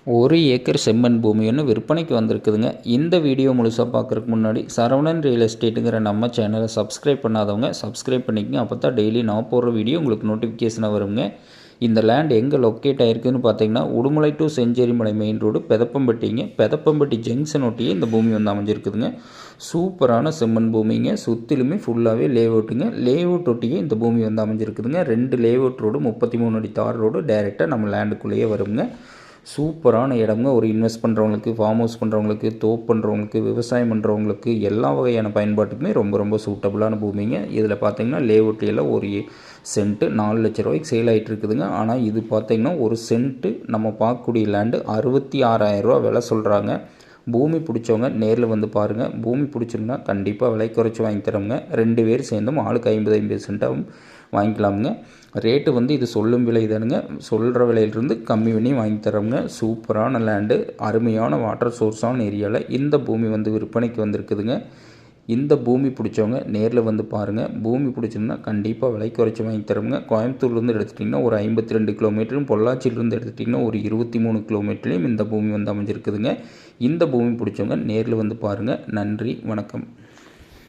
1 acre செம்மண் பூமி ஒன்று விற்பனைக்கு வந்திருக்குதுங்க. இந்த வீடியோ முழுசாக பார்க்குறதுக்கு முன்னாடி சரவணன் ரியல் எஸ்டேட்டுங்கிற நம்ம சேனலை சப்ஸ்கிரைப் பண்ணாதவங்க சப்ஸ்கிரைப் பண்ணிக்கங்க. அப்போ தான் டெய்லி நான் போடுற வீடியோ உங்களுக்கு நோட்டிஃபிகேஷனாக வருங்க. இந்த லேண்ட் எங்கே லொக்கேட் ஆகிருக்குன்னு பார்த்தீங்கன்னா, Udumalai to Chencherimalai main road பெதப்பம்பட்டிங்க. பெதப்பம்பட்டி ஜங்ஷன் ஒட்டியே இந்த பூமி வந்து அமைஞ்சிருக்குதுங்க. சூப்பரான செம்மண் பூமிங்க. சுற்றிலுமே ஃபுல்லாகவே லேஅவுட்டுங்க. லேஅவுட் ஒட்டியே இந்த பூமி வந்து அமைஞ்சிருக்குதுங்க. 2 லேஅவுட் ரோடு 33 அடி தார் ரோடு டைரெக்டாக நம்ம லேண்டுக்குள்ளேயே வருங்க. சூப்பரான இடம்ங்க. ஒரு இன்வெஸ்ட் பண்ணுறவங்களுக்கு, ஃபார்ம் ஹவுஸ் பண்ணுறவங்களுக்கு, தோப்பு பண்ணுறவங்களுக்கு, விவசாயம் பண்ணுறவங்களுக்கு எல்லா வகையான பயன்பாட்டுக்குமே ரொம்ப சூட்டபுளான பூமிங்க. இதில் பார்த்தீங்கன்னா லேஅவுட்லையெல்லாம் ஒரு சென்ட்டு 4 லட்ச ரூபாய்க்கு சேல் ஆகிட்டு இருக்குதுங்க. ஆனால் இது பார்த்தீங்கன்னா ஒரு சென்ட்டு நம்ம பார்க்கக்கூடிய லேண்டு 66,000 ரூபா விலை சொல்கிறாங்க. பூமி பிடிச்சவங்க நேரில் வந்து பாருங்கள். பூமி பிடிச்சிருந்தா கண்டிப்பாக விலை குறைச்சி வாங்கி தரோங்க. 2 பேர் சேர்ந்தும் ஆளுக்கு 50 சென்ட்டாகவும் வாங்கிக்கலாமுங்க. ரேட்டு வந்து இது சொல்லும் விலை தானுங்க. சொல்கிற விலையிலிருந்து கம்மி பண்ணி வாங்கி தரோங்க. சூப்பரான லேண்டு, அருமையான வாட்டர் சோர்ஸான ஏரியாவில் இந்த பூமி வந்து விற்பனைக்கு வந்திருக்குதுங்க. இந்த பூமி பிடிச்சவங்க நேரில் வந்து பாருங்கள். பூமி பிடிச்சிருந்தா கண்டிப்பாக விலை குறைச்சி வாங்கி தரோங்க. கோயம்புத்தூர்லேருந்து எடுத்துட்டிங்கன்னா ஒரு 52 கிலோமீட்டரும், பொள்ளாச்சியிலேருந்து எடுத்துட்டிங்கன்னா ஒரு 23 கிலோமீட்டர்லேயும் இந்த பூமி வந்து அமைஞ்சிருக்குதுங்க. இந்த பூமி பிடிச்சவங்க நேரில் வந்து பாருங்கள். நன்றி, வணக்கம்.